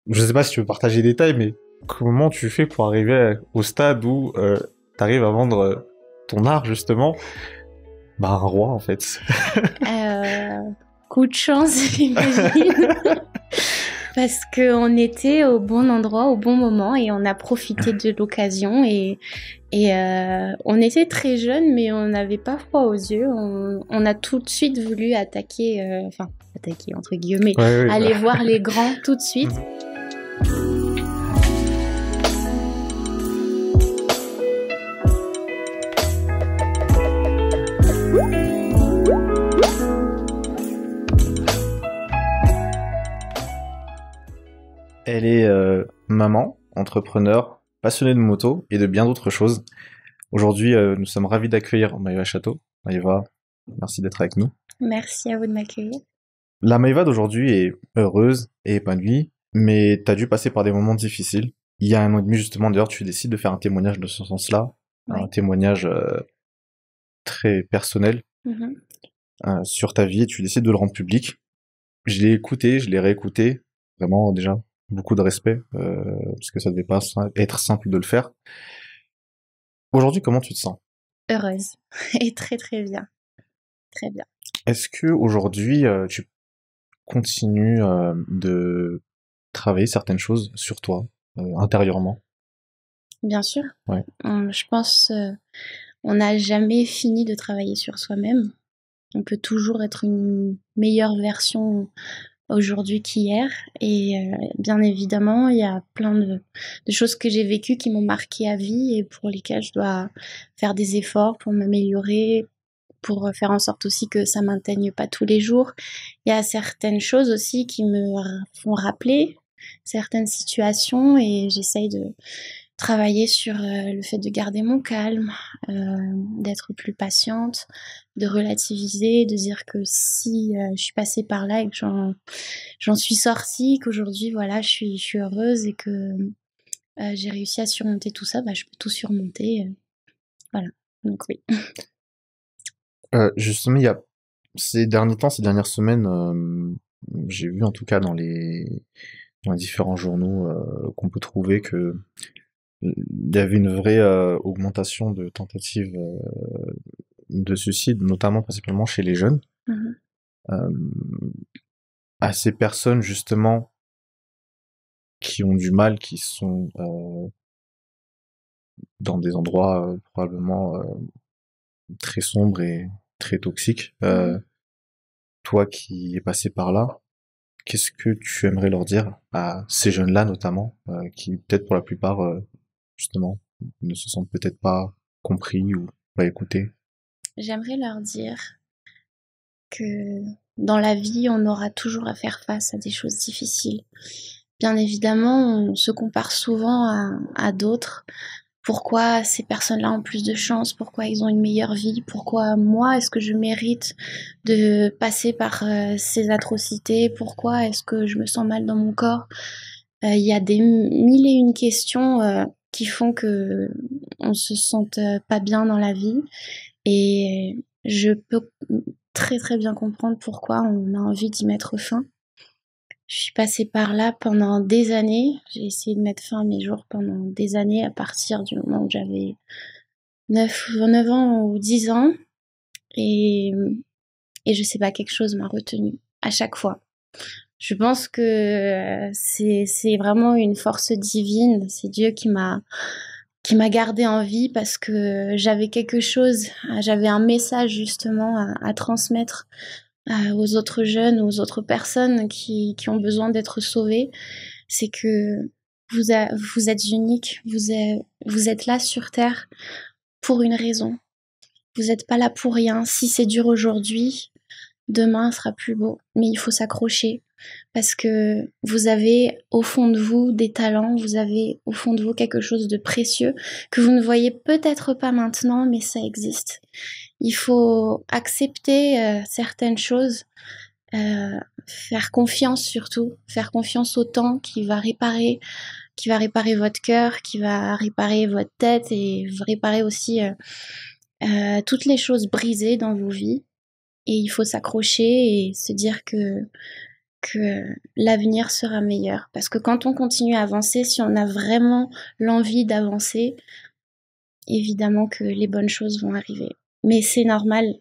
Je sais pas si tu veux partager les détails, mais comment tu fais pour arriver au stade où t'arrives à vendre ton art, justement, bah, à un roi, en fait. Euh, Coup de chance, j'imagine. Parce qu'on était au bon endroit, au bon moment, et on a profité de l'occasion. Et on était très jeunes, mais on n'avait pas froid aux yeux. On a tout de suite voulu attaquer, enfin, attaquer entre guillemets, Ouais, oui, bah. aller voir les grands tout de suite. Mhm. Elle est maman, entrepreneur, passionnée de moto et de bien d'autres choses. Aujourd'hui, nous sommes ravis d'accueillir Maëva Château. Maëva, merci d'être avec nous. Merci à vous de m'accueillir. La Maëva d'aujourd'hui est heureuse et épanouie, mais t'as dû passer par des moments difficiles. Il y a 1 an et demi, justement, d'ailleurs, tu décides de faire un témoignage de ce sens-là, un Ouais. témoignage très personnel Mhm. sur ta vie, et tu décides de le rendre public. Je l'ai écouté, je l'ai réécouté, vraiment déjà beaucoup de respect, parce que ça devait pas être simple de le faire. Aujourd'hui, comment tu te sens? Heureuse. Et très très bien. Très bien. Est-ce que aujourd'hui tu continues de travailler certaines choses sur toi, intérieurement? Bien sûr. Ouais. Je pense on n'a jamais fini de travailler sur soi-même. On peut toujours être une meilleure version aujourd'hui qu'hier. Et bien évidemment, il y a plein de choses que j'ai vécues qui m'ont marqué à vie et pour lesquelles je dois faire des efforts pour m'améliorer, pour faire en sorte aussi que ça m'atteigne pas tous les jours. Il y a certaines choses aussi qui me font rappeler certaines situations et j'essaye de travailler sur le fait de garder mon calme, d'être plus patiente, de relativiser, de dire que si je suis passée par là et que j'en suis sortie, qu'aujourd'hui voilà, je suis heureuse et que j'ai réussi à surmonter tout ça, bah, je peux tout surmonter. Voilà, donc oui. Justement, il y a ces derniers temps, ces dernières semaines, j'ai vu en tout cas dans les différents journaux qu'on peut trouver que il y avait une vraie augmentation de tentatives de suicide, notamment principalement chez les jeunes. Mhm. Euh, à ces personnes justement qui ont du mal, qui sont dans des endroits probablement très sombres et très toxiques. Mhm. Toi qui es passé par là, qu'est-ce que tu aimerais leur dire à ces jeunes-là notamment, qui peut-être pour la plupart justement ne se sentent peut-être pas compris ou pas écoutés? J'aimerais leur dire que dans la vie, on aura toujours à faire face à des choses difficiles. Bien évidemment, on se compare souvent à d'autres. Pourquoi ces personnes-là ont plus de chance? Pourquoi ils ont une meilleure vie? Pourquoi moi, est-ce que je mérite de passer par ces atrocités? Pourquoi est-ce que je me sens mal dans mon corps? Il y a des mille et une questions qui font que on se sente pas bien dans la vie. Et je peux très très bien comprendre pourquoi on a envie d'y mettre fin. Je suis passée par là pendant des années. J'ai essayé de mettre fin à mes jours pendant des années à partir du moment où j'avais 9 ans ou 10 ans. Et, et je sais pas, quelque chose m'a retenue à chaque fois. Je pense que c'est vraiment une force divine. C'est Dieu qui m'a gardée en vie parce que j'avais quelque chose, j'avais un message justement à transmettre aux autres jeunes, aux autres personnes qui ont besoin d'être sauvées. C'est que vous êtes unique, vous êtes là sur Terre pour une raison. Vous n'êtes pas là pour rien. Si c'est dur aujourd'hui, demain sera plus beau. Mais il faut s'accrocher parce que vous avez au fond de vous des talents, vous avez au fond de vous quelque chose de précieux que vous ne voyez peut-être pas maintenant, mais ça existe. Il faut accepter certaines choses, faire confiance surtout, faire confiance au temps qui va réparer votre cœur, qui va réparer votre tête et réparer aussi toutes les choses brisées dans vos vies. Et il faut s'accrocher et se dire que que l'avenir sera meilleur. Parce que quand on continue à avancer, si on a vraiment l'envie d'avancer, évidemment que les bonnes choses vont arriver. Mais c'est normal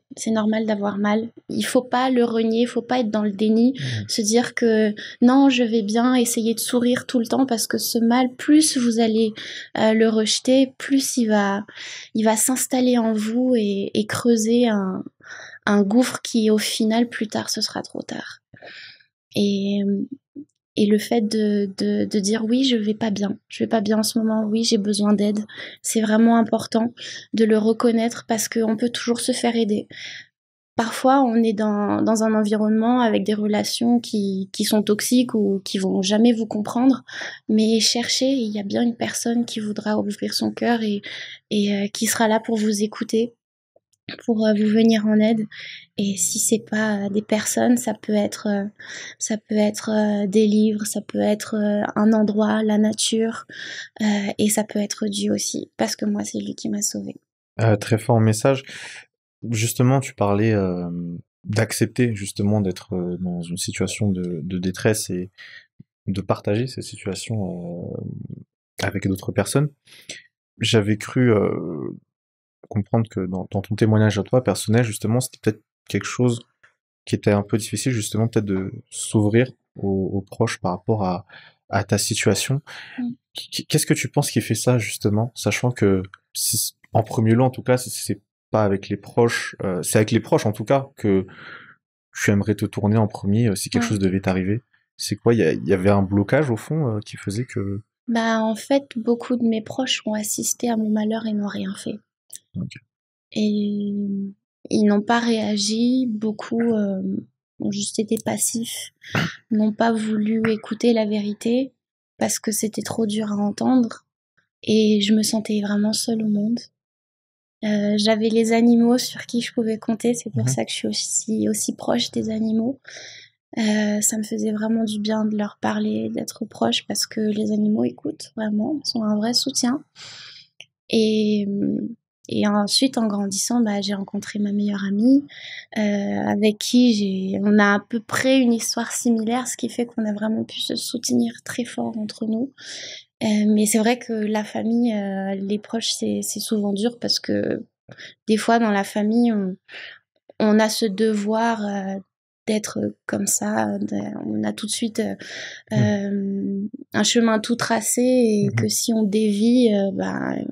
d'avoir mal. Il faut pas le renier, il faut pas être dans le déni, se dire que non, je vais bien, essayer de sourire tout le temps parce que ce mal, plus vous allez le rejeter, plus il va s'installer en vous et creuser un gouffre qui, au final, plus tard, ce sera trop tard. Et le fait de dire oui, je vais pas bien en ce moment, oui, j'ai besoin d'aide, c'est vraiment important de le reconnaître parce qu'on peut toujours se faire aider. Parfois, on est dans un environnement avec des relations qui sont toxiques ou qui vont jamais vous comprendre, mais cherchez, il y a bien une personne qui voudra ouvrir son cœur et qui sera là pour vous écouter, pour vous venir en aide. Et si c'est pas des personnes, ça peut être des livres, ça peut être un endroit, la nature, et ça peut être Dieu aussi, parce que moi c'est lui qui m'a sauvée. Très fort message. Justement, tu parlais d'accepter justement d'être dans une situation de détresse et de partager ces situations avec d'autres personnes. J'avais cru comprendre que dans ton témoignage à toi personnel, justement, c'était peut-être quelque chose qui était un peu difficile, justement, peut-être de s'ouvrir aux proches par rapport à ta situation. Qu'est-ce que tu penses qui fait ça, justement, sachant que, en premier lieu, en tout cas, c'est pas avec les proches, c'est avec les proches, en tout cas, que tu aimerais te tourner en premier si quelque chose devait t'arriver. C'est quoi, il y avait un blocage, au fond, qui faisait que... Bah, en fait, beaucoup de mes proches ont assisté à mon malheur et n'ont rien fait. Ok. Et ils n'ont pas réagi, beaucoup ont juste été passifs, n'ont pas voulu écouter la vérité parce que c'était trop dur à entendre et je me sentais vraiment seule au monde. J'avais les animaux sur qui je pouvais compter, c'est pour ça que je suis aussi proche des animaux. Ça me faisait vraiment du bien de leur parler, d'être proche parce que les animaux écoutent vraiment, sont un vrai soutien. Et ensuite, en grandissant, j'ai rencontré ma meilleure amie, avec qui on a à peu près une histoire similaire, ce qui fait qu'on a vraiment pu se soutenir très fort entre nous. Mais c'est vrai que la famille, les proches, c'est souvent dur parce que des fois, dans la famille, on a ce devoir d'être comme ça. On a tout de suite un chemin tout tracé et que si on dévie,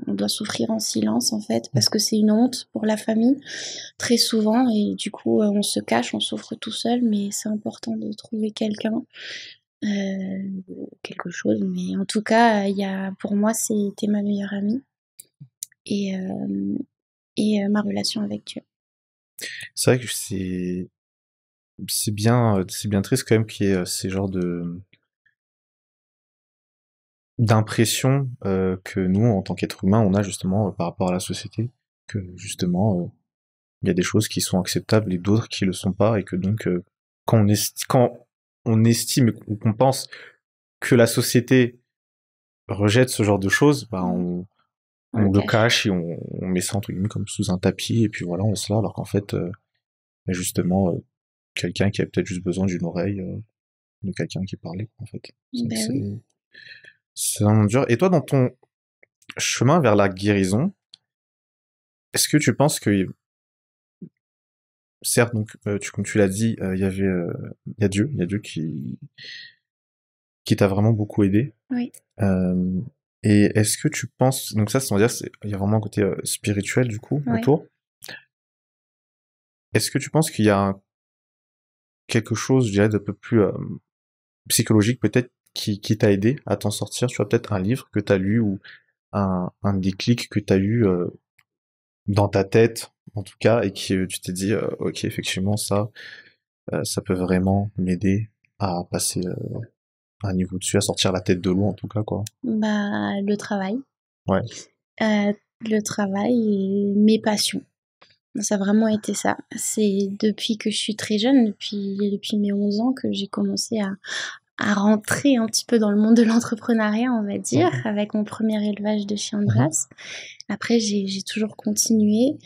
on doit souffrir en silence en fait parce que c'est une honte pour la famille très souvent et du coup on se cache, on souffre tout seul, mais c'est important de trouver quelqu'un, quelque chose. Mais en tout cas, pour moi, c'était ma meilleure amie et ma relation avec Dieu. C'est vrai que c'est bien triste quand même qu'il y ait ces genres d'impressions que nous, en tant qu'êtres humains, on a justement par rapport à la société, que justement il y a des choses qui sont acceptables et d'autres qui le sont pas, et que donc quand on estime ou qu'on pense que la société rejette ce genre de choses, on le cache et on met ça entre guillemets comme sous un tapis, et puis voilà, on se l'a, alors qu'en fait, justement, quelqu'un qui a peut-être juste besoin d'une oreille, de quelqu'un qui parlait, en fait. Donc c'est vraiment dur. Et toi, dans ton chemin vers la guérison, est-ce que tu penses que, certes, donc, comme tu l'as dit, il y a Dieu qui t'a vraiment beaucoup aidé. Oui. Et est-ce que tu penses, donc ça, c'est-à-dire, il y a vraiment un côté spirituel du coup autour. Est-ce que tu penses qu'il y a quelque chose, je dirais, d'un peu plus psychologique peut-être qui t'a aidé à t'en sortir? Tu vois, peut-être un livre que t'as lu ou un déclic que t'as eu dans ta tête, en tout cas, et que tu t'es dit, ok, effectivement, ça peut vraiment m'aider à passer à un niveau dessus, à sortir la tête de l'eau, en tout cas, quoi. Le travail. Ouais. Le travail et mes passions. Ça a vraiment été ça. C'est depuis que je suis très jeune, depuis mes 11 ans, que j'ai commencé à rentrer un petit peu dans le monde de l'entrepreneuriat, on va dire, avec mon premier élevage de chiens de race. Après, j'ai toujours continué.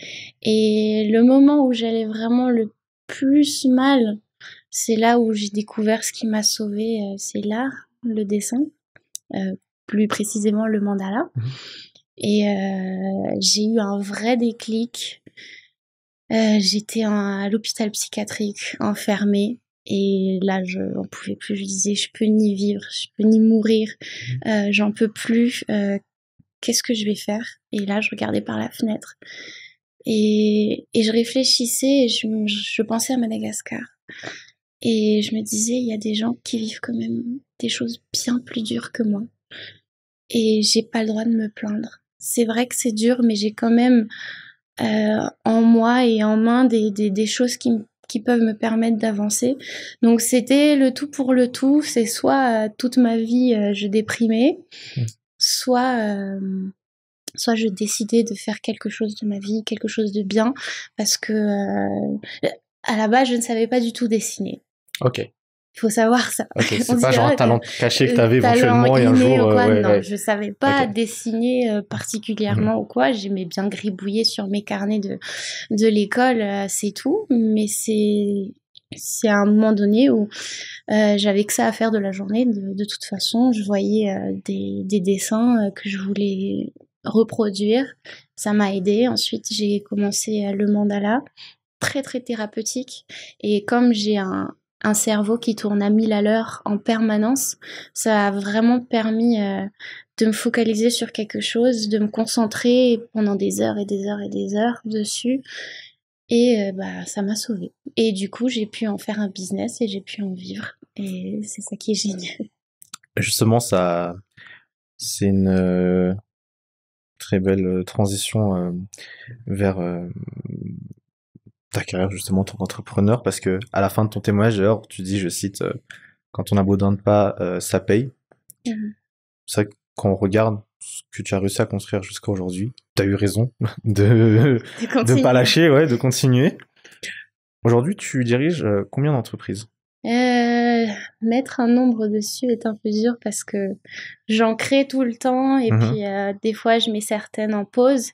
Et le moment où j'allais vraiment le plus mal, C'est là où j'ai découvert ce qui m'a sauvée, c'est l'art, le dessin, plus précisément le mandala. Et j'ai eu un vrai déclic. J'étais à l'hôpital psychiatrique, enfermée. Et là, je n'en pouvais plus. Je disais, je peux ni vivre, je peux ni mourir. J'en peux plus. Qu'est-ce que je vais faire? Et là, je regardais par la fenêtre. Et je réfléchissais et je pensais à Madagascar. Et je me disais, il y a des gens qui vivent quand même des choses bien plus dures que moi. Et j'ai pas le droit de me plaindre. C'est vrai que c'est dur, mais j'ai quand même en moi et en main des choses qui peuvent me permettre d'avancer. Donc c'était le tout pour le tout. C'est soit toute ma vie je déprimais, soit je décidais de faire quelque chose de ma vie, quelque chose de bien, parce que à la base je ne savais pas du tout dessiner. Ok. Il faut savoir ça. Ok, c'est pas genre un talent caché que t'avais éventuellement et un jour. Ou quoi, ouais, non, ouais. je savais pas Ok. dessiner particulièrement ou quoi. J'aimais bien gribouiller sur mes carnets de l'école, c'est tout. Mais c'est à un moment donné où j'avais que ça à faire de la journée. De toute façon, je voyais des dessins que je voulais reproduire. Ça m'a aidé. Ensuite, j'ai commencé le mandala, très très thérapeutique. Et comme j'ai un cerveau qui tourne à 1000 à l'heure en permanence, ça a vraiment permis de me focaliser sur quelque chose, de me concentrer pendant des heures et des heures et des heures dessus. Et ça m'a sauvée. Et du coup, j'ai pu en faire un business et j'ai pu en vivre. Et c'est ça qui est génial. Justement, ça, c'est une très belle transition vers ta carrière justement en tant qu'entrepreneur, parce que à la fin de ton témoignage, d'ailleurs, tu dis, je cite, quand on abandonne pas, ça paye. C'est vrai que quand on regarde ce que tu as réussi à construire jusqu'à aujourd'hui, tu as eu raison de pas lâcher, ouais, de continuer. Aujourd'hui, tu diriges combien d'entreprises? Mettre un nombre dessus est un peu dur parce que j'en crée tout le temps et puis des fois je mets certaines en pause.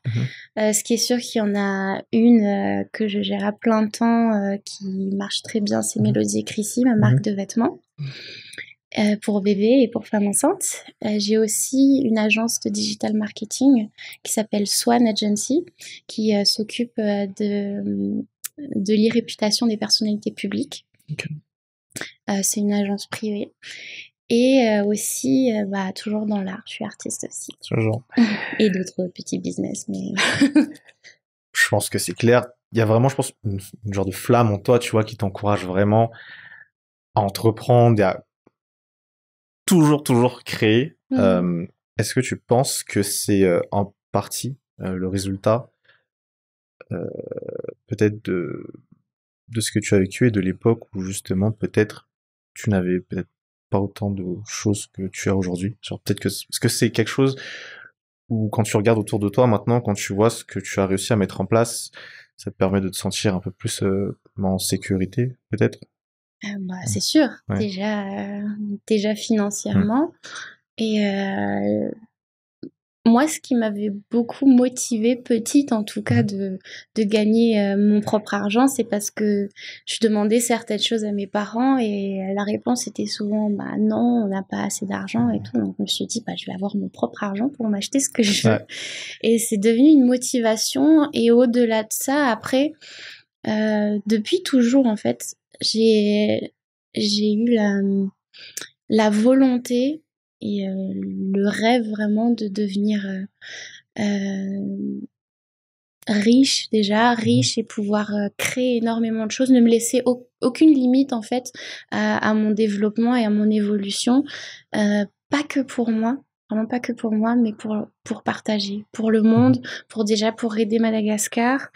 Ce qui est sûr qu'il y en a une que je gère à plein temps qui marche très bien, c'est Mélodie Crissy, ma marque de vêtements. Pour bébé et pour femme enceinte. J'ai aussi une agence de digital marketing qui s'appelle Swan Agency, qui s'occupe de l'e-réputation des personnalités publiques. Okay. C'est une agence privée. Et aussi, toujours dans l'art, je suis artiste aussi. Genre. Et d'autres petits business, mais... Je pense que c'est clair. Il y a vraiment, je pense, une genre de flamme en toi, tu vois, qui t'encourage vraiment à entreprendre et à toujours créer. Est-ce que tu penses que c'est en partie le résultat peut-être de ce que tu as vécu et de l'époque où justement peut-être tu n'avais peut-être pas autant de choses que tu as aujourd'hui? Genre peut-être que est-ce que c'est quelque chose où quand tu regardes autour de toi maintenant, quand tu vois ce que tu as réussi à mettre en place, ça te permet de te sentir un peu plus en sécurité peut-être? C'est sûr, Ouais. déjà financièrement. Et moi, ce qui m'avait beaucoup motivée, petite en tout cas, de gagner mon propre argent, c'est parce que je demandais certaines choses à mes parents et la réponse était souvent non, on n'a pas assez d'argent et tout. Donc je me suis dit je vais avoir mon propre argent pour m'acheter ce que je veux. Et c'est devenu une motivation. Et au-delà de ça, après, depuis toujours en fait, j'ai eu la volonté et le rêve vraiment de devenir riche et pouvoir créer énormément de choses, ne me laisser aucune limite en fait à mon développement et à mon évolution, pas que pour moi, vraiment pas que pour moi, mais pour partager, pour le monde, pour aider Madagascar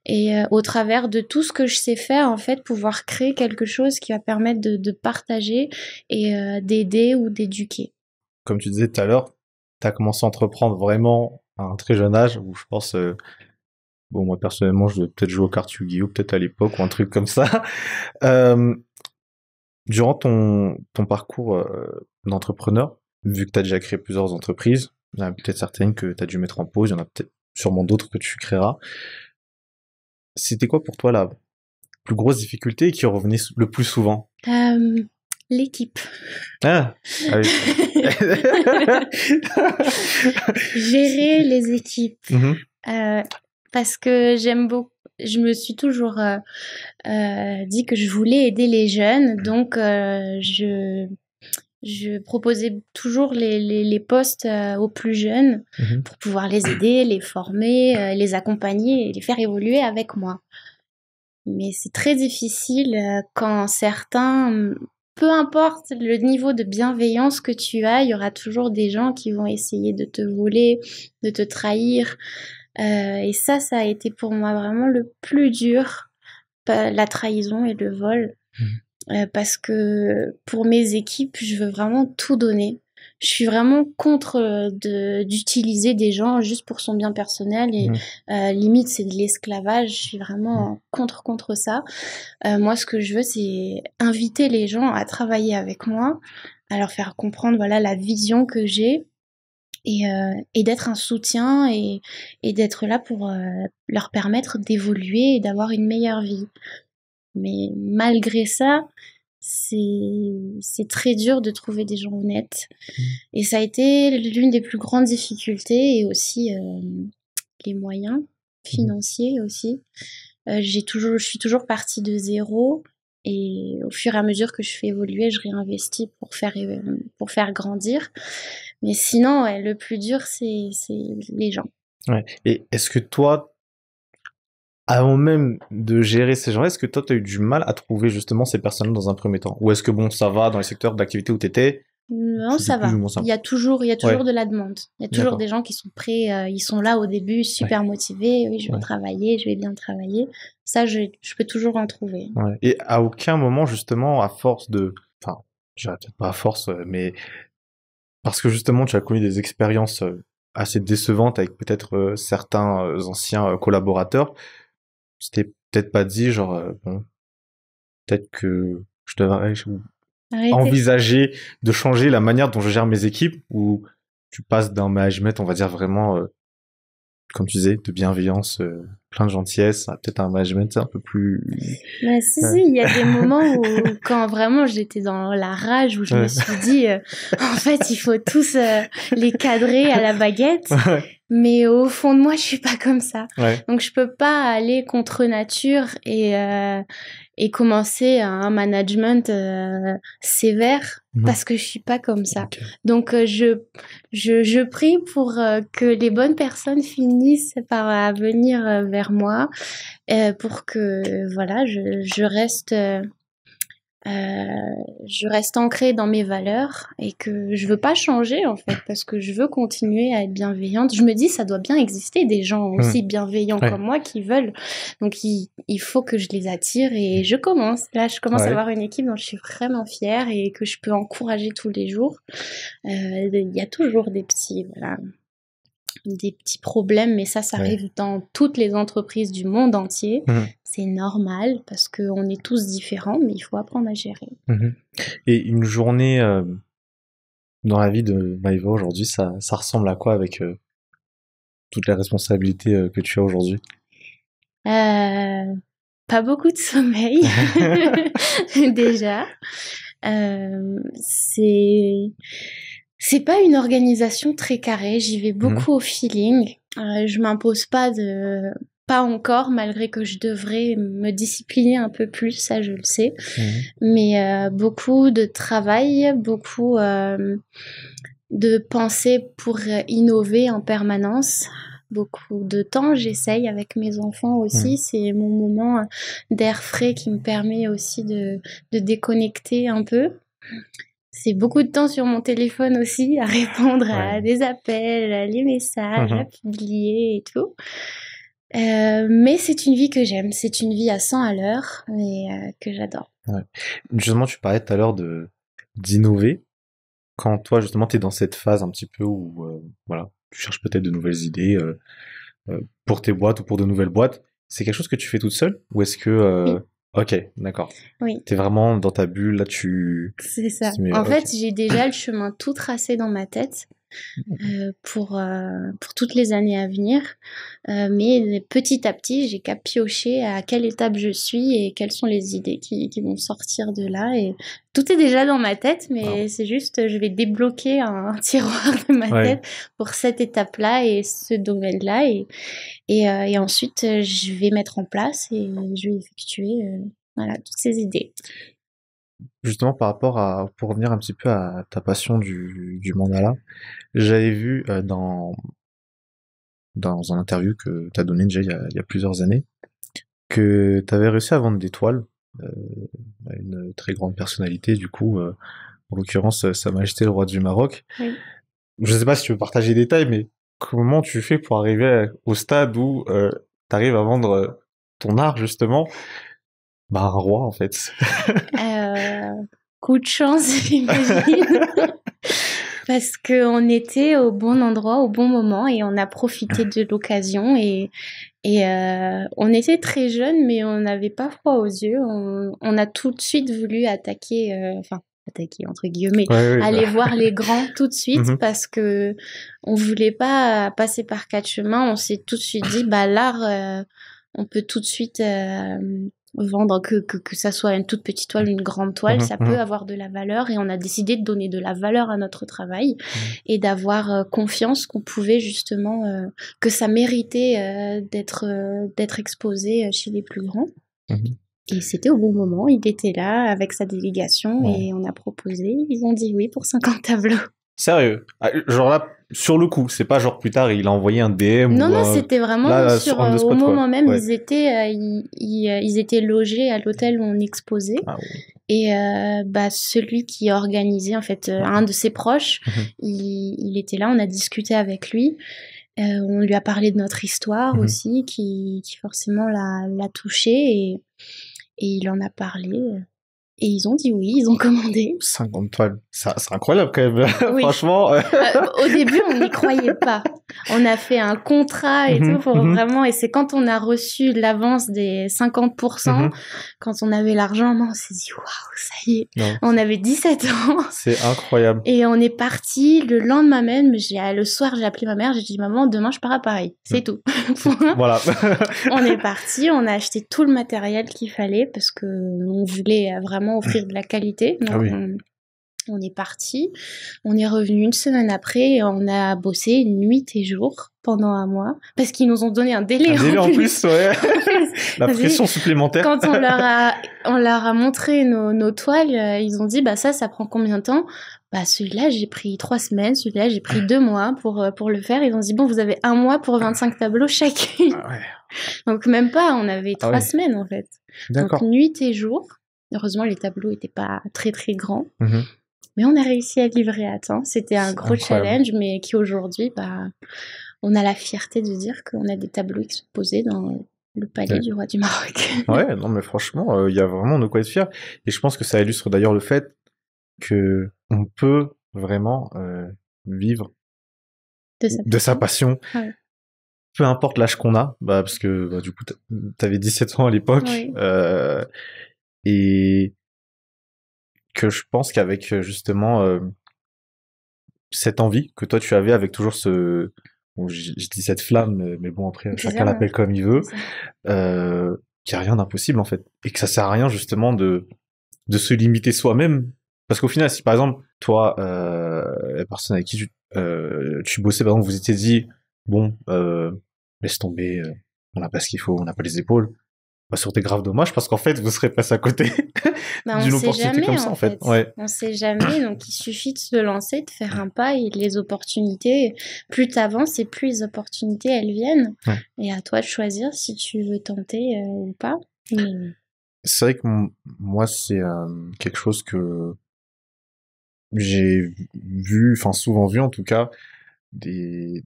et au travers de tout ce que je sais faire en fait, pouvoir créer quelque chose qui va permettre de partager et d'aider ou d'éduquer. Comme tu disais tout à l'heure, tu as commencé à entreprendre vraiment à un très jeune âge où je pense bon, moi, personnellement, je devais peut-être jouer aux cartes Yu-Gi-Oh! Peut-être à l'époque, ou un truc comme ça. Durant ton parcours d'entrepreneur, vu que tu as déjà créé plusieurs entreprises, il y en a peut-être certaines que tu as dû mettre en pause, il y en a peut-être sûrement d'autres que tu créeras. C'était quoi pour toi plus grosses difficultés et qui revenaient le plus souvent? L'équipe. Ah, ah oui. Gérer les équipes. Mhm. Parce que j'aime beaucoup. Je me suis toujours dit que je voulais aider les jeunes, donc je proposais toujours les postes aux plus jeunes pour pouvoir les aider, les former, les accompagner et les faire évoluer avec moi. Mais c'est très difficile quand certains, peu importe le niveau de bienveillance que tu as, il y aura toujours des gens qui vont essayer de te voler, de te trahir. Et ça a été pour moi vraiment le plus dur, la trahison et le vol. Parce que pour mes équipes, je veux vraiment tout donner. Je suis vraiment contre d'utiliser des gens juste pour son bien personnel et limite c'est de l'esclavage. Je suis vraiment contre ça. Moi, ce que je veux, c'est inviter les gens à travailler avec moi, à leur faire comprendre voilà la vision que j'ai et d'être un soutien et d'être là pour leur permettre d'évoluer et d'avoir une meilleure vie. Mais malgré ça, c'est très dur de trouver des gens honnêtes. Et ça a été l'une des plus grandes difficultés et aussi les moyens financiers aussi. Je suis toujours partie de zéro et au fur et à mesure que je fais évoluer, je réinvestis pour faire grandir. Mais sinon, ouais, le plus dur, c'est les gens. Ouais. Et est-ce que toi, avant même de gérer ces gens-là, est-ce que toi, tu as eu du mal à trouver justement ces personnes dans un premier temps? Ou est-ce que bon, ça va dans les secteurs d'activité où tu étais? Non, ça va. Il y a toujours de la demande. Il y a toujours des gens qui sont prêts, ils sont là au début, super motivés. Oui, je vais travailler, je vais bien travailler. Ça, je peux toujours en trouver. Ouais. Et à aucun moment, justement, à force enfin, je dirais peut-être pas à force, mais parce que justement, tu as connu des expériences assez décevantes avec peut-être certains anciens collaborateurs, tu t'es peut-être pas dit, genre, bon, peut-être que je devrais envisager de changer la manière dont je gère mes équipes, ou tu passes d'un management, on va dire vraiment, comme tu disais, de bienveillance, plein de gentillesse, à peut-être un management un peu plus... Mais si, il y a des moments où, quand vraiment j'étais dans la rage, où je me suis dit, en fait, il faut tous les cadrer à la baguette. Mais au fond de moi, je suis pas comme ça. Donc, je peux pas aller contre nature et commencer un management sévère parce que je suis pas comme ça. Donc je prie pour que les bonnes personnes finissent par venir vers moi pour que voilà je reste ancrée dans mes valeurs et que je veux pas changer en fait parce que je veux continuer à être bienveillante. Je me dis ça doit bien exister des gens aussi bienveillants comme moi qui veulent. Donc il faut que je les attire et je commence à avoir une équipe dont je suis vraiment fière et que je peux encourager tous les jours. Il y a toujours des petits problèmes, mais ça arrive dans toutes les entreprises du monde entier. C'est normal parce qu'on est tous différents, mais il faut apprendre à gérer. Et une journée dans la vie de Maëva aujourd'hui, ça ressemble à quoi avec toutes les responsabilités que tu as aujourd'hui? Pas beaucoup de sommeil, déjà. C'est pas une organisation très carrée, j'y vais beaucoup au feeling. Je m'impose pas encore, malgré que je devrais me discipliner un peu plus, ça je le sais. Mais beaucoup de travail, beaucoup de pensées pour innover en permanence. Beaucoup de temps, j'essaye avec mes enfants aussi. C'est mon moment d'air frais qui me permet aussi de déconnecter un peu. C'est beaucoup de temps sur mon téléphone aussi, à répondre à des appels, à les messages, à publier et tout. Mais c'est une vie que j'aime, c'est une vie à 100 à l'heure et que j'adore. Justement, tu parlais tout à l'heure d'innover. Quand toi, justement, tu es dans cette phase un petit peu où voilà, tu cherches peut-être de nouvelles idées pour tes boîtes ou pour de nouvelles boîtes, c'est quelque chose que tu fais toute seule? Ou est-ce que... Ok, d'accord. Oui. T'es vraiment dans ta bulle, là C'est ça. En fait, j'ai déjà le chemin tout tracé dans ma tête. pour toutes les années à venir. Mais petit à petit, j'ai qu'à piocher à quelle étape je suis et quelles sont les idées qui vont sortir de là. Et tout est déjà dans ma tête, mais c'est juste, je vais débloquer un tiroir de ma tête pour cette étape-là et ce domaine-là. Et ensuite, je vais mettre en place et je vais effectuer voilà, toutes ces idées. Justement, par rapport pour revenir un petit peu à ta passion du mandala, j'avais vu dans un interview que tu as donné déjà il y a plusieurs années, que tu avais réussi à vendre des toiles à une très grande personnalité, du coup, en l'occurrence, Sa Majesté le Roi du Maroc. Oui. Je sais pas si tu veux partager des détails, mais comment tu fais pour arriver au stade où tu arrives à vendre ton art, justement, à un roi, en fait? Coup de chance, j'imagine. Parce qu'on était au bon endroit, au bon moment, et on a profité de l'occasion. Et on était très jeunes, mais on n'avait pas froid aux yeux. On a tout de suite voulu attaquer, attaquer entre guillemets, aller voir les grands tout de suite, parce que on voulait pas passer par quatre chemins. On s'est tout de suite dit, l'art, on peut tout de suite vendre que ça soit une toute petite toile, une grande toile, ça peut avoir de la valeur, et on a décidé de donner de la valeur à notre travail et d'avoir confiance qu'on pouvait justement que ça méritait d'être exposé chez les plus grands. Et c'était au bon moment, il était là avec sa délégation et on a proposé, ils ont dit oui pour 50 tableaux. Sérieux? Genre là, sur le coup, c'est pas genre plus tard il a envoyé un DM non, c'était vraiment là, au moment même, ils étaient logés à l'hôtel où on exposait. Et celui qui organisait en fait un de ses proches, il était là, on a discuté avec lui, on lui a parlé de notre histoire aussi qui forcément l'a touché, et il en a parlé. Et ils ont dit oui, ils ont commandé. 50 toiles, c'est incroyable quand même, oui. Franchement. Au début, on n'y croyait pas. On a fait un contrat et tout pour vraiment, et c'est quand on a reçu l'avance des 50%, quand on avait l'argent, on s'est dit waouh, ça y est. Non. On avait 17 ans. C'est incroyable. Et on est parti le lendemain même. Le soir, j'ai appelé ma mère, j'ai dit maman, demain je pars à Paris. C'est tout. Voilà. On est parti, on a acheté tout le matériel qu'il fallait parce que on voulait vraiment offrir de la qualité. Donc on est parti, on est revenu une semaine après et on a bossé nuit et jour pendant un mois parce qu'ils nous ont donné un délai en plus, ouais. La pression supplémentaire. Quand on leur a montré nos toiles, ils ont dit ça prend combien de temps? Celui-là j'ai pris 3 semaines, celui-là j'ai pris 2 mois pour le faire. Ils ont dit bon, vous avez 1 mois pour 25 tableaux chacune. Donc même pas, on avait 3 semaines en fait. D'accord. Donc nuit et jour. Heureusement les tableaux étaient pas très très grands. Mais on a réussi à livrer à temps. C'était un gros challenge, mais qui aujourd'hui, on a la fierté de dire qu'on a des tableaux exposés dans le palais du roi du Maroc. Ouais, non mais franchement, il y a vraiment de quoi être fier. Et je pense que ça illustre d'ailleurs le fait que on peut vraiment vivre de sa passion. Ouais. Peu importe l'âge qu'on a, parce que du coup, t'avais 17 ans à l'époque. Oui. Et que je pense qu'avec justement cette envie que toi tu avais, avec toujours je dis cette flamme, mais bon après chacun l'appelle comme il veut, qu'il n'y a rien d'impossible en fait, et que ça sert à rien justement de se limiter soi-même, parce qu'au final si par exemple toi la personne avec qui tu bossais, par exemple, vous étiez dit bon laisse tomber, on n'a pas ce qu'il faut, on n'a pas les épaules, ça aurait été grave dommage, parce qu'en fait vous serez passé à côté d'une opportunité comme ça en fait. Ouais. On sait jamais, donc il suffit de se lancer, de faire un pas, et les opportunités, plus t'avances et plus les opportunités elles viennent. Et à toi de choisir si tu veux tenter ou pas. C'est vrai que moi c'est quelque chose que j'ai vu, enfin souvent vu en tout cas, des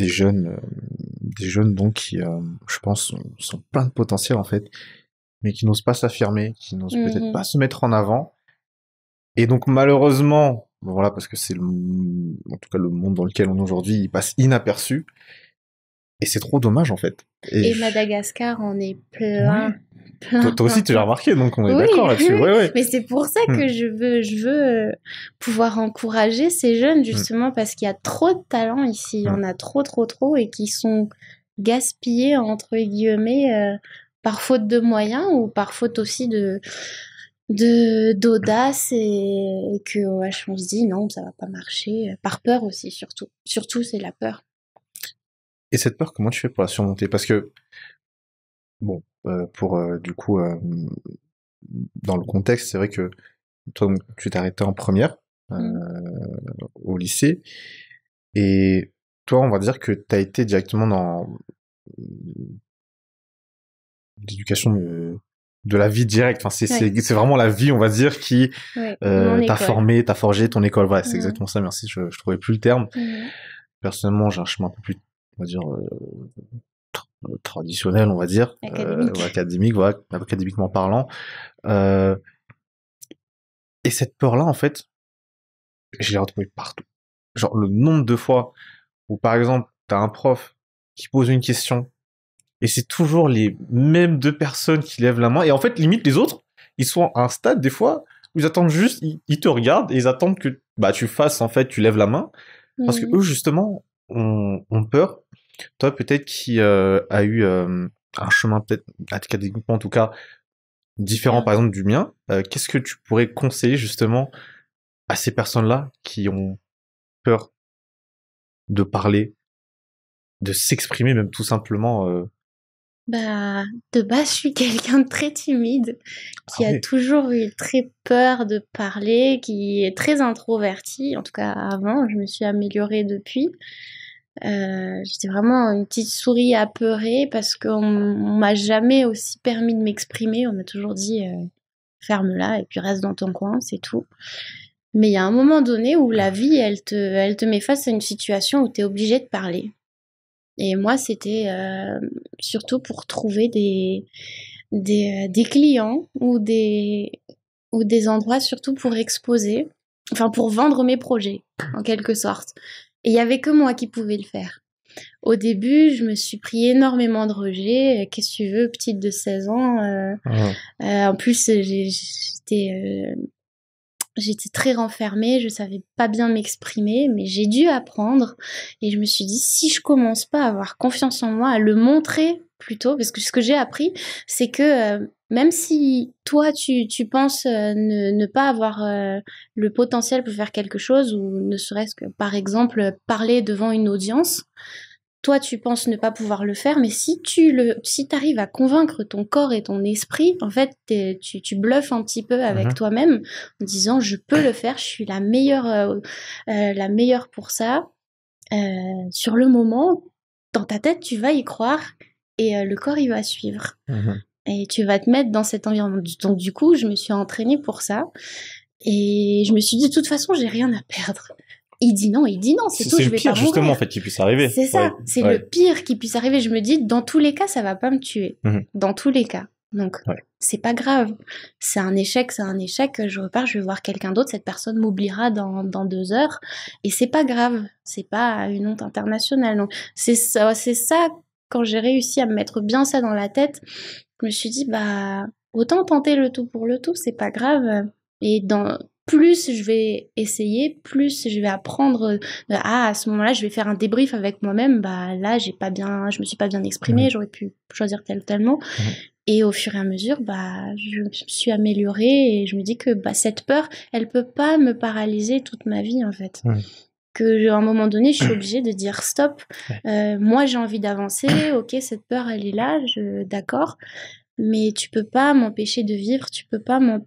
jeunes donc qui je pense sont plein de potentiel en fait, mais qui n'osent pas s'affirmer, qui n'osent peut-être pas se mettre en avant, et donc malheureusement voilà, parce que c'est en tout cas le monde dans lequel on est aujourd'hui, il passe inaperçu, Et c'est trop dommage, en fait. Et Madagascar en est plein. Ouais. Toi aussi, tu l'as remarqué, donc on est d'accord là-dessus. Ouais. Mais c'est pour ça que je veux pouvoir encourager ces jeunes, justement, parce qu'il y a trop de talents ici. Il y en a trop, et qui sont gaspillés, entre guillemets, par faute de moyens ou par faute aussi d'audace et que on se dit non, ça va pas marcher. Par peur aussi, surtout. Surtout, c'est la peur. Et cette peur, comment tu fais pour la surmonter? Parce que, bon, du coup, dans le contexte, c'est vrai que toi, tu t'es arrêté en première au lycée, et toi, on va dire que t'as été directement dans l'éducation de la vie directe. Enfin, c'est vraiment la vie, on va dire, qui t'a formé, t'a forgé ton école. Voilà, c'est exactement ça. Merci, je trouvais plus le terme. Personnellement, j'ai un chemin un peu plus, on va dire, traditionnel, on va dire, académique, voilà, académiquement parlant. Et cette peur-là, en fait, je l'ai retrouvée partout. Genre, le nombre de fois où, par exemple, t'as un prof qui pose une question, et c'est toujours les mêmes deux personnes qui lèvent la main, et en fait, limite, les autres, ils sont à un stade, des fois, où ils attendent juste, ils te regardent, et ils attendent que, tu fasses, en fait, tu lèves la main, parce que eux, justement, ont peur. Toi, peut-être qui a eu un chemin, peut-être, académiquement, en tout cas, différent, par exemple, du mien, qu'est-ce que tu pourrais conseiller, justement, à ces personnes-là qui ont peur de parler, de s'exprimer, même tout simplement de base, je suis quelqu'un de très timide, qui a toujours eu très peur de parler, qui est très introverti. En tout cas, avant, je me suis améliorée depuis. J'étais vraiment une petite souris apeurée parce qu'on m'a jamais aussi permis de m'exprimer. On m'a toujours dit ferme-la et puis reste dans ton coin, c'est tout. Mais il y a un moment donné où la vie, elle te met face à une situation où tu es obligé de parler. Et moi, c'était surtout pour trouver des clients ou des endroits surtout pour exposer, enfin pour vendre mes projets, en quelque sorte. Et il y avait que moi qui pouvais le faire. Au début, je me suis pris énormément de rejets. Qu'est-ce que tu veux, petite de 16 ans. En plus, j'étais très renfermée, je savais pas bien m'exprimer, mais j'ai dû apprendre. Et je me suis dit, si je commence pas à avoir confiance en moi, à le montrer plutôt, parce que ce que j'ai appris, c'est que même si toi, tu penses ne pas avoir le potentiel pour faire quelque chose, ou ne serait-ce que, par exemple, parler devant une audience, toi, tu penses ne pas pouvoir le faire, mais si t'arrives à convaincre ton corps et ton esprit, en fait, tu bluffes un petit peu avec toi-même en disant je peux le faire, je suis la meilleure pour ça. Sur le moment, dans ta tête, tu vas y croire et le corps il va suivre. Et tu vas te mettre dans cet environnement. Donc du coup, je me suis entraînée pour ça et je me suis dit de toute façon, j'ai rien à perdre. Il dit non, c'est tout, je vais pas mourir. C'est le pire, justement, en fait, qui puisse arriver. C'est ça, c'est le pire qui puisse arriver. Je me dis, dans tous les cas, ça va pas me tuer. Dans tous les cas. Donc, c'est pas grave. C'est un échec. Je repars, je vais voir quelqu'un d'autre. Cette personne m'oubliera dans 2 heures. Et c'est pas grave. C'est pas une honte internationale. Donc, c'est ça, quand j'ai réussi à me mettre bien ça dans la tête, je me suis dit, autant tenter le tout pour le tout, c'est pas grave. Et plus je vais essayer, plus je vais apprendre. À ce moment-là, je vais faire un débrief avec moi-même. Là, je me suis pas bien exprimée. J'aurais pu choisir tel mot. Et au fur et à mesure, je me suis améliorée et je me dis que cette peur, elle peut pas me paralyser toute ma vie en fait. Que à un moment donné, je suis obligée de dire stop. Moi, j'ai envie d'avancer. Ok, cette peur, elle est là. D'accord. Mais tu peux pas m'empêcher de vivre, je peux pas me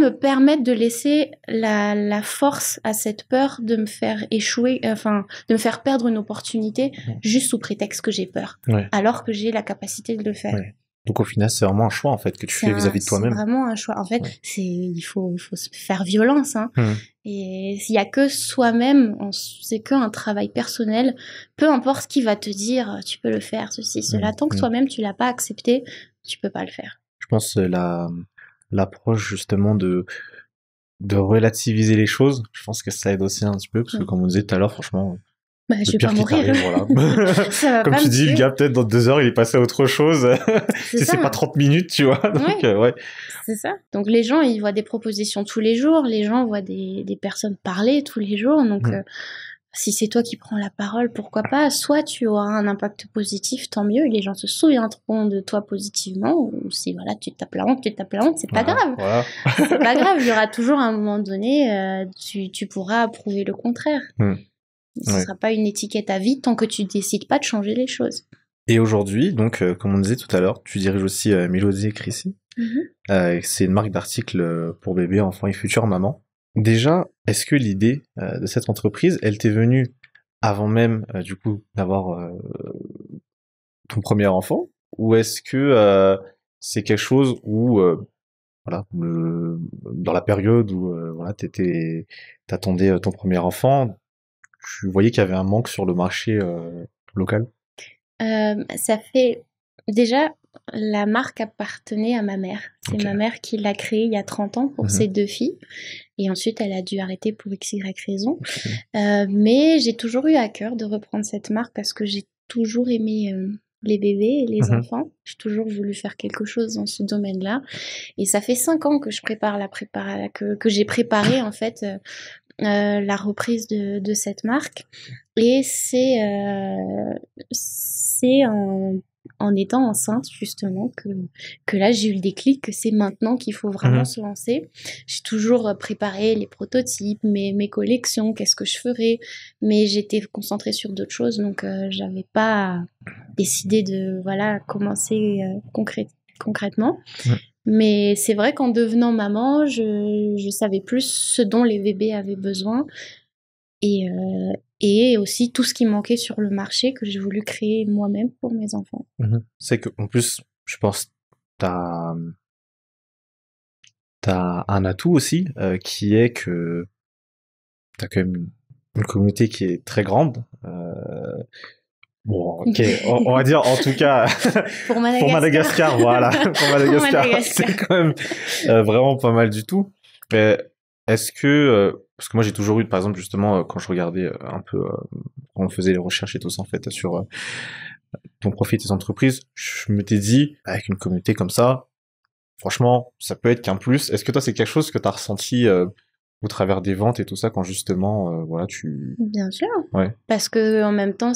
permettre de laisser la force à cette peur de me faire échouer, de me faire perdre une opportunité juste sous prétexte que j'ai peur, alors que j'ai la capacité de le faire. Donc au final, c'est vraiment un choix en fait que tu fais vis-à-vis de toi-même. C'est vraiment un choix. En fait, il faut se faire violence. Et s'il y a que soi-même, c'est qu'un travail personnel. Peu importe ce qui va te dire, tu peux le faire, ceci, cela. Tant que toi-même tu l'as pas accepté, tu peux pas le faire. Je pense l'approche justement de relativiser les choses. Je pense que ça aide aussi un petit peu parce que comme on disait tout à l'heure, franchement, Bah, je Le vais pire pas qui mourir. t'arrive, voilà. Ça va Comme pas tu me dis, le tuer. gars, peut-être dans 2 heures, il est passé à autre chose. C'est Si c'est pas ça. 30 minutes, tu vois. Donc, Ouais, ouais. c'est ça. Donc les gens, ils voient des propositions tous les jours, les gens voient des personnes parler tous les jours. Donc Mhm. si c'est toi qui prends la parole, pourquoi pas? Soit tu auras un impact positif, tant mieux, et les gens se souviendront de toi positivement. Ou si voilà, tu tapes la honte, c'est pas Voilà, grave. voilà. C'est pas grave, il y aura toujours un moment donné, tu pourras prouver le contraire. Mhm. Ce Ouais. sera pas une étiquette à vie tant que tu décides pas de changer les choses. Et aujourd'hui, donc, comme on disait tout à l'heure, tu diriges aussi Mélodie et Chrissy. C'est une marque d'articles pour bébés, enfants et futures mamans. Déjà, est-ce que l'idée de cette entreprise, elle t'est venue avant même, du coup, d'avoir ton premier enfant? Ou est-ce que c'est quelque chose où, voilà, dans la période où voilà, t'attendais ton premier enfant, tu voyais qu'il y avait un manque sur le marché local? Ça fait déjà, la marque appartenait à ma mère. C'est Ok. ma mère qui l'a créée il y a 30 ans pour Mhm. ses 2 filles et ensuite elle a dû arrêter pour X, Y raison. Ok. Mais j'ai toujours eu à cœur de reprendre cette marque parce que j'ai toujours aimé, les bébés et les Mhm. enfants. J'ai toujours voulu faire quelque chose dans ce domaine-là et ça fait 5 ans que je prépare que j'ai préparé en fait, la reprise de cette marque. Et c'est en étant enceinte justement que là j'ai eu le déclic que c'est maintenant qu'il faut vraiment Mhm. se lancer. J'ai toujours préparé les prototypes, mes collections, qu'est-ce que je ferais, mais j'étais concentrée sur d'autres choses, donc j'avais pas décidé de voilà commencer concrètement. Mhm. Mais c'est vrai qu'en devenant maman, je savais plus ce dont les bébés avaient besoin et aussi tout ce qui manquait sur le marché que j'ai voulu créer moi-même pour mes enfants. Mhm. C'est que, en plus, je pense, t'as, t'as un atout aussi, qui est que t'as quand même une communauté qui est très grande. Bon, ok, on va dire en tout cas Pour pour Madagascar. Madagascar, voilà, pour Pour Madagascar, Madagascar. c'est quand même vraiment pas mal du tout. Mais est-ce que, parce que moi j'ai toujours eu, par exemple justement, quand je regardais un peu, quand on faisait les recherches et tout ça en fait sur ton profil, tes entreprises, je m'étais dit, avec une communauté comme ça, franchement, ça peut être qu'un plus. Est-ce que toi c'est quelque chose que t'as ressenti au travers des ventes et tout ça quand justement, voilà, tu, Bien sûr, ouais. parce que en même temps,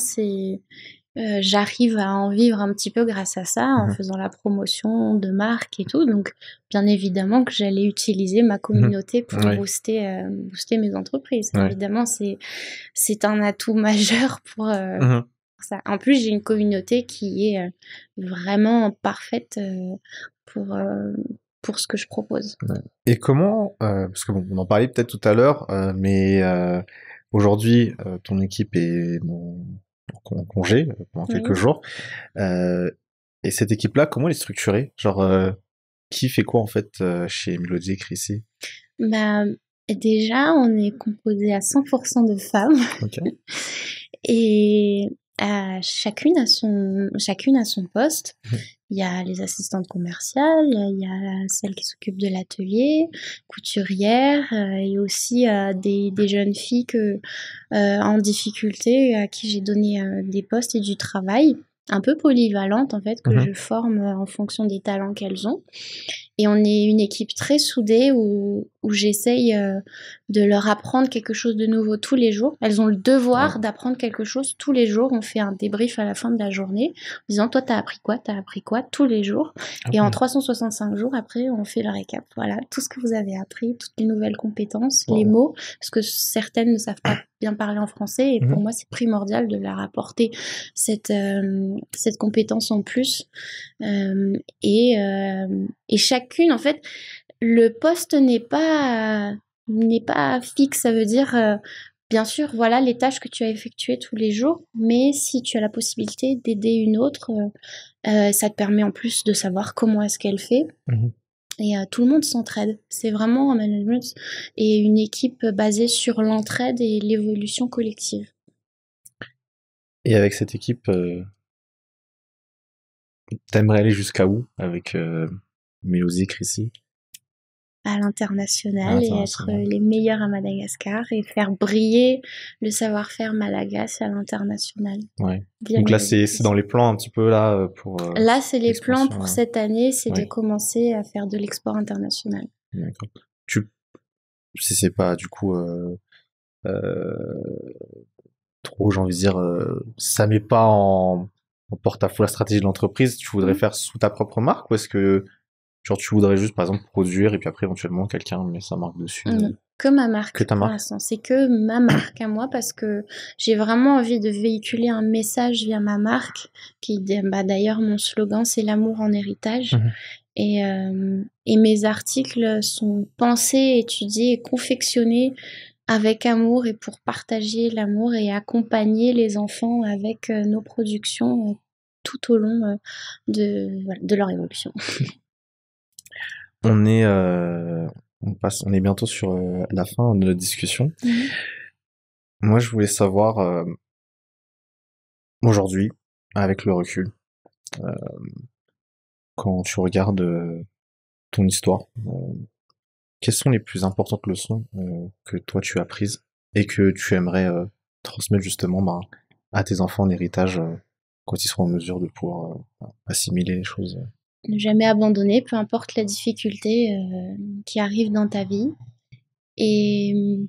j'arrive à en vivre un petit peu grâce à ça, en Mhm. faisant la promotion de marques et tout. Donc, bien évidemment que j'allais utiliser ma Mhm. communauté pour Ouais, booster mes entreprises. ouais. Évidemment, c'est un atout majeur Mhm. pour ça. En plus, j'ai une communauté qui est vraiment parfaite pour, euh, pour ce que je propose. Ouais. Et comment, parce que bon, on en parlait peut-être tout à l'heure, mais aujourd'hui, ton équipe est en congé pendant quelques Oui. jours. Euh, et cette équipe-là, comment elle est structurée? Genre, qui fait quoi en fait chez Melody et Chrissy? Bah, déjà, on est composé à 100% de femmes. Ok. Et chacune a son poste. Il y a les assistantes commerciales, il y a celle qui s'occupe de l'atelier, couturière, et aussi des jeunes filles en difficulté à qui j'ai donné des postes et du travail, un peu polyvalentes en fait, que Mhm. je forme en fonction des talents qu'elles ont. Et on est une équipe très soudée où j'essaye de leur apprendre quelque chose de nouveau tous les jours. Elles ont le devoir Ouais. d'apprendre quelque chose tous les jours. On fait un débrief à la fin de la journée en disant toi t'as appris quoi tous les jours. Et en Ok. 365 jours après on fait le récap. Voilà, tout ce que vous avez appris, toutes les nouvelles compétences, les Wow. mots, parce que certaines ne savent pas bien parler en français et pour Mhm. moi c'est primordial de leur apporter cette compétence en plus. Euh, et chacune, en fait, le poste n'est pas fixe. Ça veut dire, bien sûr, voilà les tâches que tu as effectuées tous les jours, mais si tu as la possibilité d'aider une autre, ça te permet en plus de savoir comment est-ce qu'elle fait. Mhm. Et tout le monde s'entraide. C'est vraiment un management et une équipe basée sur l'entraide et l'évolution collective. Et avec cette équipe, t'aimerais aller jusqu'à où avec Melody et Chrissy? à l'international et être les meilleurs à Madagascar et faire briller le savoir-faire malagasy à l'international. Ouais. Donc là, c'est dans les plans un petit peu là pour. Là, c'est les plans pour cette année, c'est de commencer à faire de l'export international. D'accord. Si c'est pas du coup trop, j'ai envie de dire, ça met pas en porte-à-faux la stratégie de l'entreprise, tu voudrais faire sous ta propre marque ou est-ce que genre tu voudrais juste par exemple produire et puis après éventuellement quelqu'un met sa marque dessus? Que ma marque. Que ta marque. Pour l'instant, c'est que ma marque à moi parce que j'ai vraiment envie de véhiculer un message via ma marque qui, d'ailleurs, mon slogan c'est l'amour en héritage. Et mes articles sont pensés, étudiés et confectionnés avec amour et pour partager l'amour et accompagner les enfants avec nos productions tout au long de leur évolution. On est bientôt sur la fin de notre discussion. Moi, je voulais savoir aujourd'hui, avec le recul, quand tu regardes ton histoire, quelles sont les plus importantes leçons que toi tu as prises et que tu aimerais transmettre justement à tes enfants en héritage quand ils seront en mesure de pouvoir assimiler les choses? Ne jamais abandonner, peu importe la difficulté qui arrive dans ta vie. Et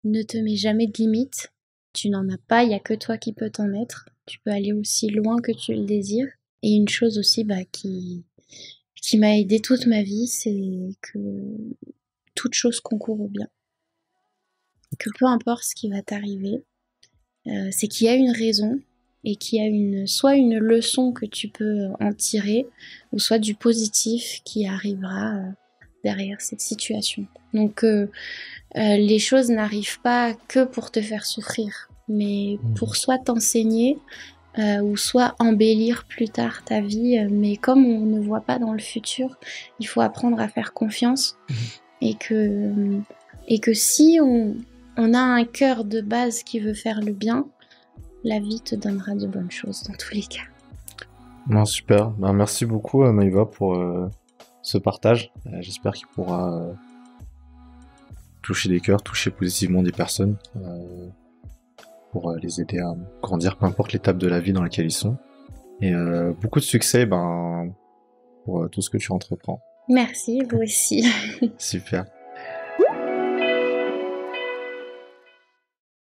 ne te mets jamais de limites. Tu n'en as pas, il n'y a que toi qui peux t'en mettre. Tu peux aller aussi loin que tu le désires. Et une chose aussi qui m'a aidée toute ma vie, c'est que toute chose concourt au bien. Que peu importe ce qui va t'arriver, c'est qu'il y a une raison et qu'il y a soit une leçon que tu peux en tirer, ou soit du positif qui arrivera derrière cette situation. Donc les choses n'arrivent pas que pour te faire souffrir, mais pour soit t'enseigner, ou soit embellir plus tard ta vie, mais comme on ne voit pas dans le futur, il faut apprendre à faire confiance et que si on a un cœur de base qui veut faire le bien, la vie te donnera de bonnes choses dans tous les cas. Non, super. Merci beaucoup Maïva pour ce partage. J'espère qu'il pourra toucher des cœurs, toucher positivement des personnes pour les aider à grandir, peu importe l'étape de la vie dans laquelle ils sont. Et beaucoup de succès pour tout ce que tu entreprends. Merci, vous aussi. Super.